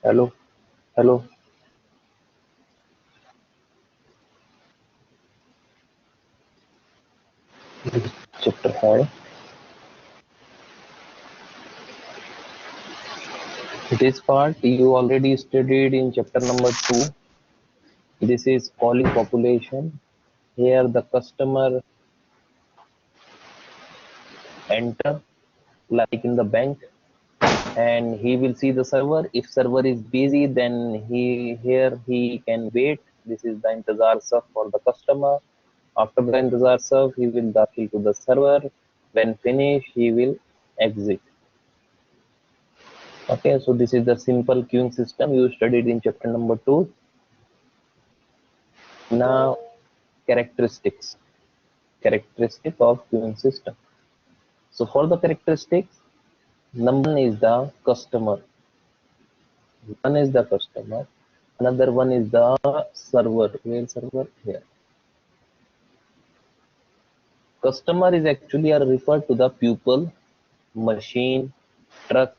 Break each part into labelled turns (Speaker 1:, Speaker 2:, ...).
Speaker 1: Hello, hello. Chapter 5. This part you already studied in chapter number 2. This is calling population. Here the customer enter like in the bank, and he will see the server. If server is busy, then he can wait. This is the intezar saf for the customer. After the intezar saf, he will dakhil to the server. When finished, he will exit. Okay, so this is the simple queuing system you studied in chapter number 2. Now characteristic of queuing system. So for the characteristics, number one is the customer. One is the customer. Another one is the server. Where server? Here. Customer is actually referred to the pupil, machine, truck,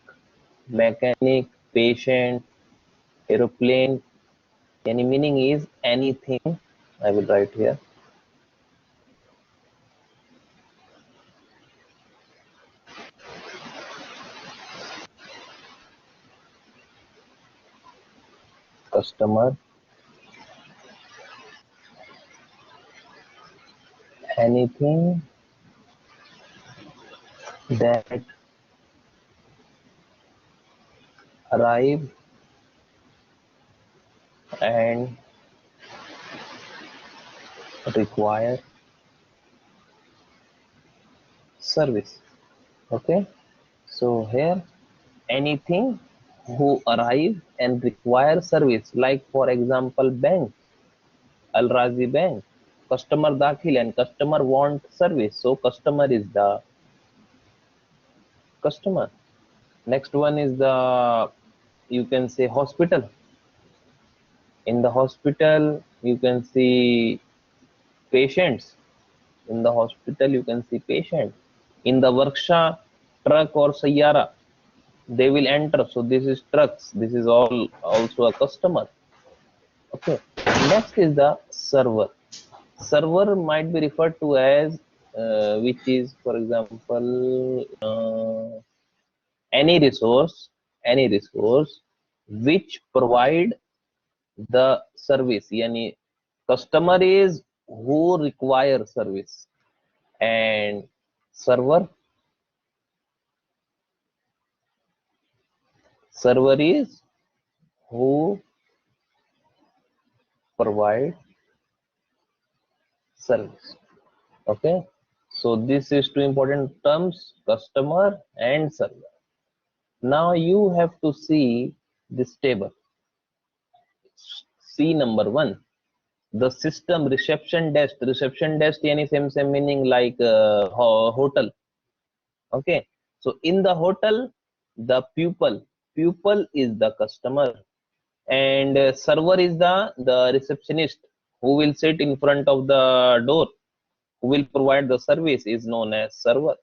Speaker 1: mechanic, patient, aeroplane. Any meaning is anything. I will write here. Customer, anything that arrive and require service. Okay, so here anything who arrive and require service, like for example bank, Al Razi Bank, customer dakhil and customer want service, so customer is the customer. Next one is the, you can say, hospital. In the hospital you can see patients. In the hospital you can see patient. In the workshop, truck or sayyara, they will enter, so this is trucks. This is all also a customer. Okay, next is the server. Server might be referred to as which is, for example, any resource which provide the service. Yani customer is who require service, and server is who provide service. Okay, so this is two important terms, customer and server. Now you have to see this table. See number 1, the system reception desk. Yani same meaning like hotel. Okay, so in the hotel, the pupil is the customer, and server is the receptionist who will sit in front of the door, who will provide the service, is known as server.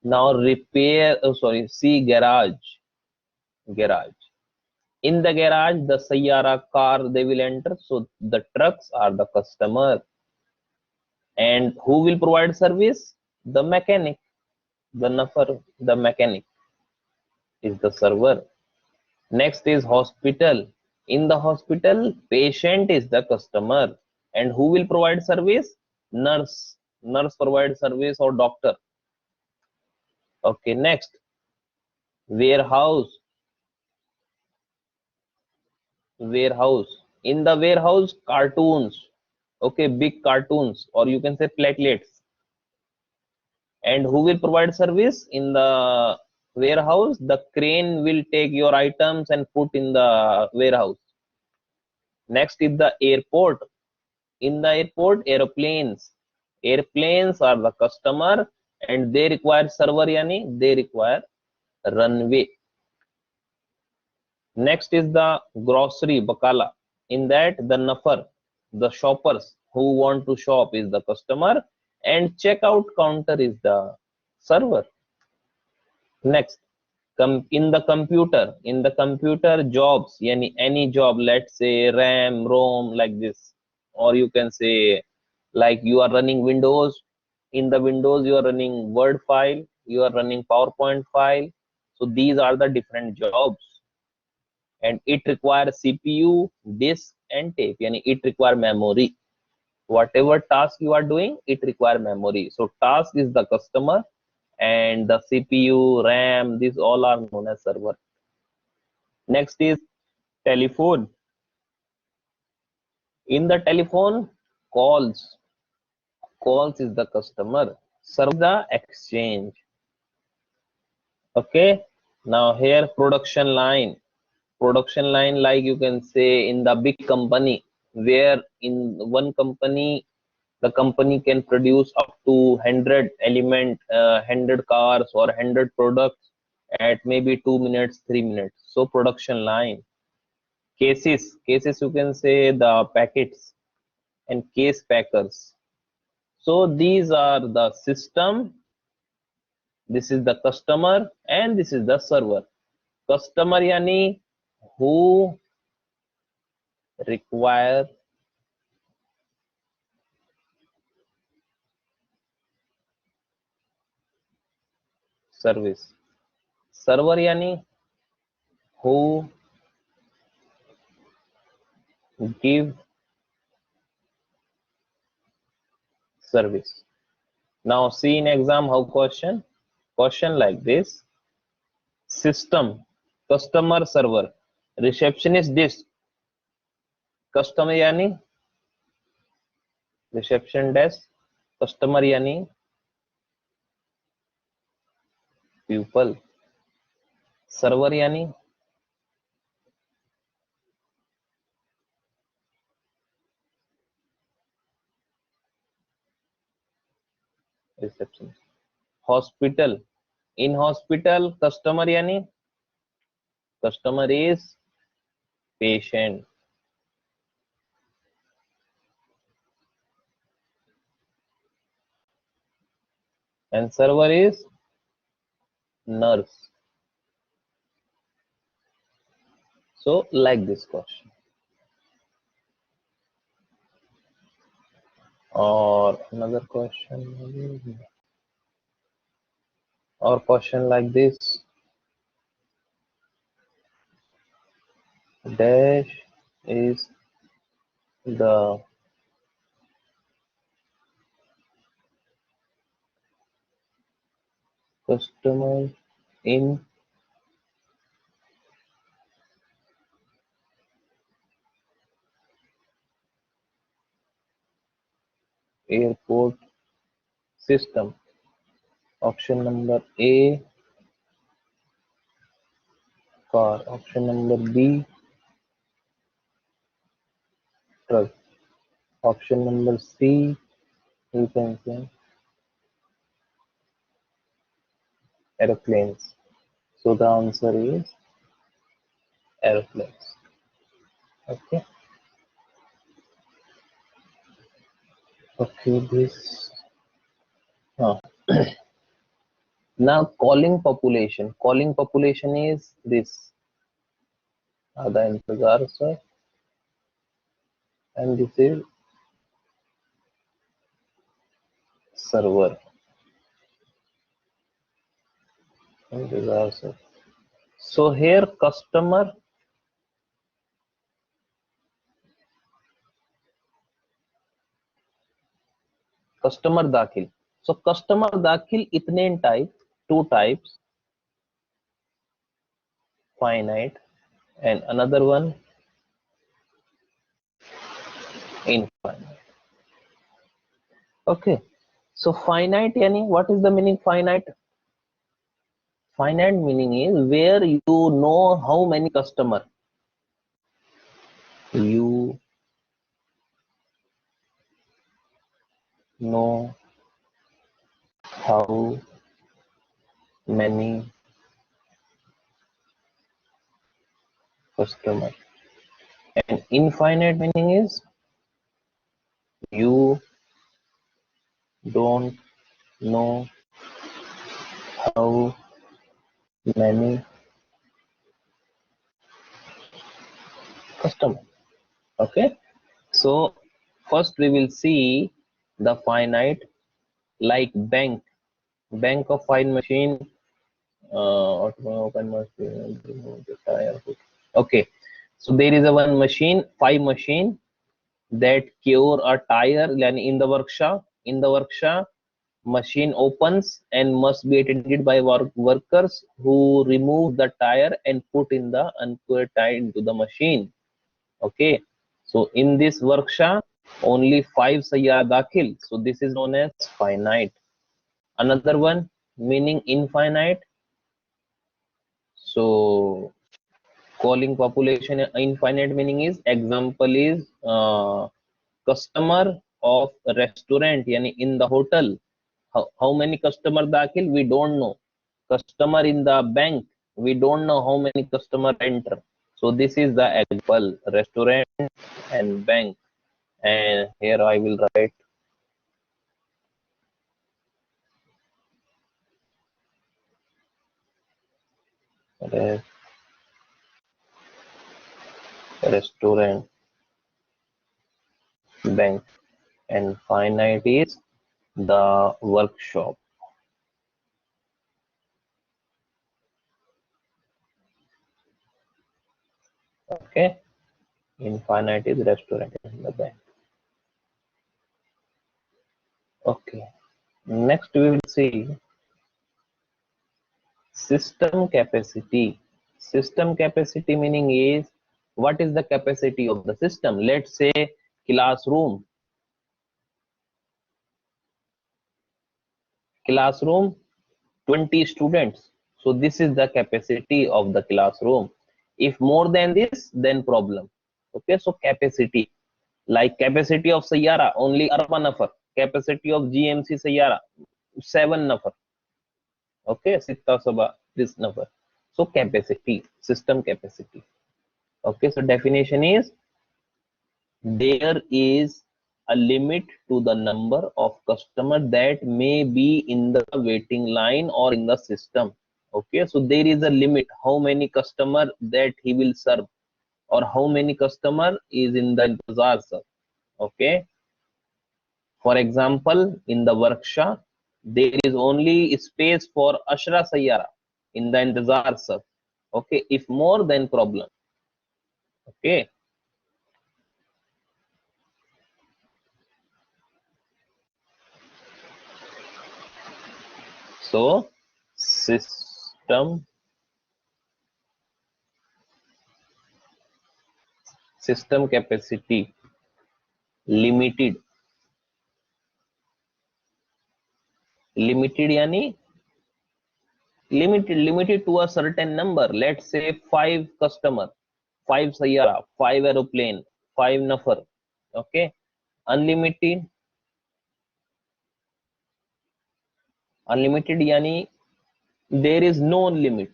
Speaker 1: Now see garage. In the garage, the sayyara car, they will enter, so the trucks are the customer. And who will provide service? The mechanic. The nafar, the mechanic is the server. Next is hospital. In the hospital, patient is the customer. And who will provide service? Nurse. Nurse provide service, or doctor. Okay, next, warehouse. In the warehouse, cartoons. Okay, big cartoons, or you can say platelets. And who will provide service? In the warehouse, the crane will take your items and put in the warehouse. Next is the airport. In the airport, airplanes are the customer, and they require server, yani they require runway. Next is the grocery, bakala. In that, the nafar, the shoppers who want to shop, is the customer, and checkout counter is the server. Next, in the computer jobs, any job, let's say RAM, ROM, like this, or you can say like you are running Windows. In the Windows, you are running Word file, you are running PowerPoint file. So these are the different jobs, and it requires CPU, disk, and tape. It require memory. Whatever task you are doing, it require memory. So task is the customer, and the CPU, RAM, these all are known as server. Next is telephone. In the telephone, calls is the customer, server the exchange. Okay, now here production line, like you can say in the big company, where in one company the company can produce up to 100 element, 100 cars or 100 products at maybe 2 minutes, 3 minutes. So production line. Cases you can say the packets and case packers. So these are the system, this is the customer, and this is the server. Customer yani who require service. Server yani who give service. Now see in exam how question like this. System, customer, server, receptionist, disk. Customer yani reception desk, customer yani pupil, server yani receptionist. Hospital, in hospital customer yani customer is patient, and server is nurse. So like this question, or another question, or question like this. Dash is the customer in airport system. Option number A, car. Option number B, truck. Option number C, you can say aeroplanes. So the answer is aeroplanes. Okay. Okay, this. Uh, now calling population. Calling population is this. Aadha intezar sir. And this is server. Intezar sir. So here customer दाखिल. So customer दाखिल itne in type, two types, finite, and another one infinite. Okay, so finite yani what is the meaning finite? Finite meaning is where you know how many customer, you know how many customer, and infinite meaning is you don't know how many customers. Okay, so first we will see the finite, like bank of fine machine, open machine, remove the tire. Okay, so there is a one machine, five machine that cure a tire, yani in the workshop machine opens and must be attended by workers who remove the tire and put in the uncured tire into the machine. Okay, so in this workshop only 5 sayyara dakhil, so this is known as finite. Another one meaning infinite, so calling population infinite meaning is, example is customer of a restaurant, yani in the hotel, how many customer dakhil we don't know. Customer in the bank, we don't know how many customer enter. So this is the example, restaurant and bank. And here I will write restaurant, bank, and finite is the workshop. Okay, infinite is restaurant and the bank. Okay, next we will see system capacity. System capacity meaning is, what is the capacity of the system? Let's say classroom 20 students, so this is the capacity of the classroom. If more than this, then problem. Okay, so capacity, like capacity of sayyara only arba nafar, capacity of GMC sayyara 7 nafar. Okay, sitta saba this number. So capacity, system capacity. Okay, so definition is, there is a limit to the number of customer that may be in the waiting line or in the system. Okay, so there is a limit how many customer that he will serve, or how many customer is in the intezar serve. Okay, for example, in the workshop there is only space for ashra sayyara in the intezar serve. Okay, if more than problem. Okay, so system system capacity limited, limited yani limited to a certain number. Let's say 5 customer, 5 sayyara, 5 aeroplane, 5 nafar. Okay, unlimited, unlimited yani there is no limit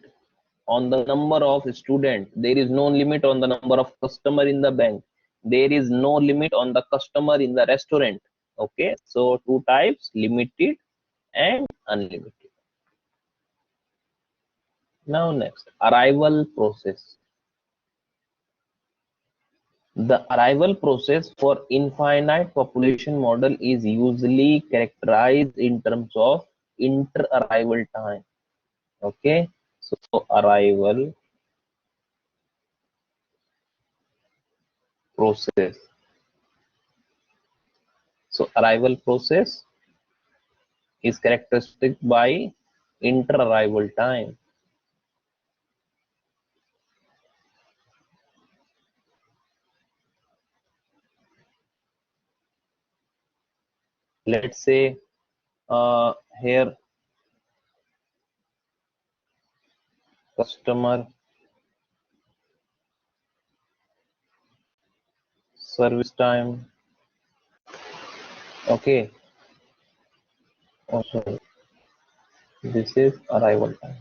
Speaker 1: on the number of student, there is no limit on the number of customer in the bank, there is no limit on the customer in the restaurant. Okay, so two types, limited and unlimited. Now next, arrival process. The arrival process for infinite population model is usually characterized in terms of inter-arrival time. Okay, so arrival process. So arrival process is characteristic by inter-arrival time. Let's say here customer service time. Okay, oh sorry, this is arrival time.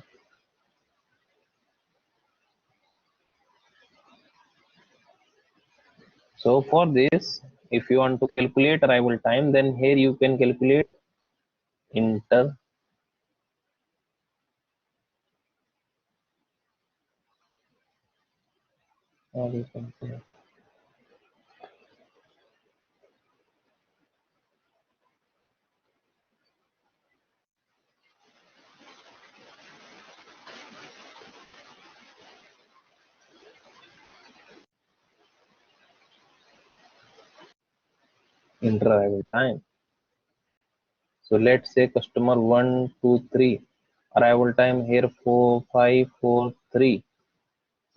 Speaker 1: So for this, if you want to calculate arrival time, then here you can calculate inter or you can say inter-arrival time. So let's say customer 1, 2, 3. Arrival time here 4, 5, 4, 3.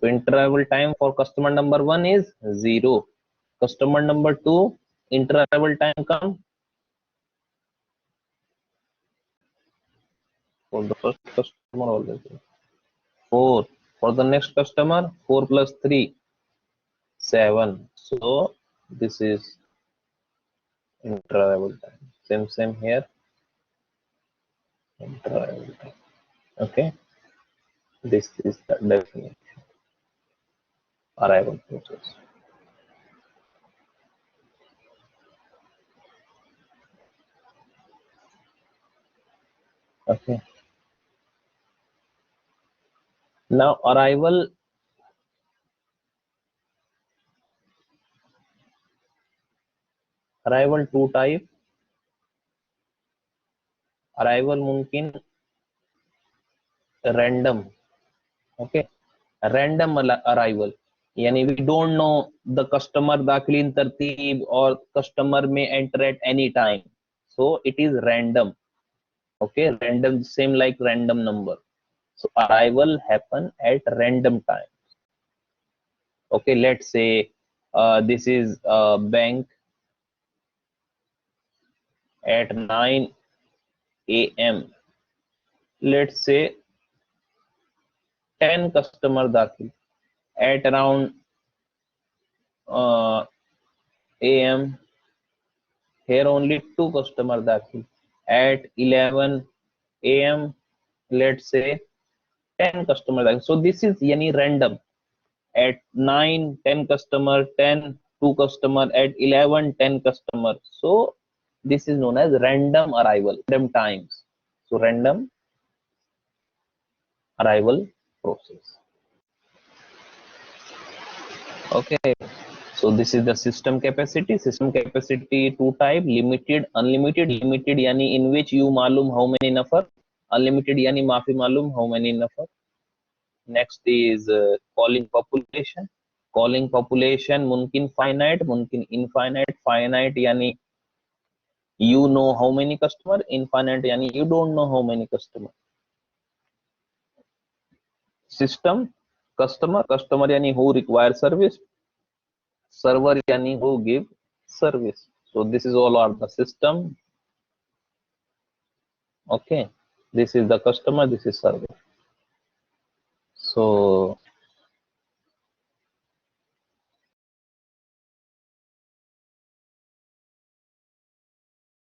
Speaker 1: So inter-arrival time for customer number 1 is 0. Customer number 2, inter-arrival time come for the first customer always 4. For the next customer, 4 plus 3, 7. So this is inter-arrival time. Same here. Inter-arrival time. Okay. This is the definition. Arrival process. Okay. Now arrival two type. Arrival mungkin random. Okay. Random arrival. Yani we don't know the customer दाखिल तरतीब or customer may enter at any time. So it is random. Okay, random, same like random number. So arrival happen at random time. Okay, let's say this is a bank at 9 a.m. Let's say 10 customer दाखिल at around am. Here only 2 customer दाखिल at 11 am. Let's say 10 customer दाखिल. So this is yani random. At 9 10 customer, 10 2 customer, at 11 10 customer. So this is known as random arrival, random times. So random arrival process. Okay, so this is the system capacity. System capacity two type: limited, unlimited. Limited yani in which you malum how many nafar, unlimited yani maafi malum how many nafar. Next is calling population. Calling population mumkin finite, mumkin infinite. Finite yani you know how many customer, infinite yani you don't know how many customer. System, customer yani who require service, server yani who give service. So this is all are the system. Okay, this is the customer, this is server. So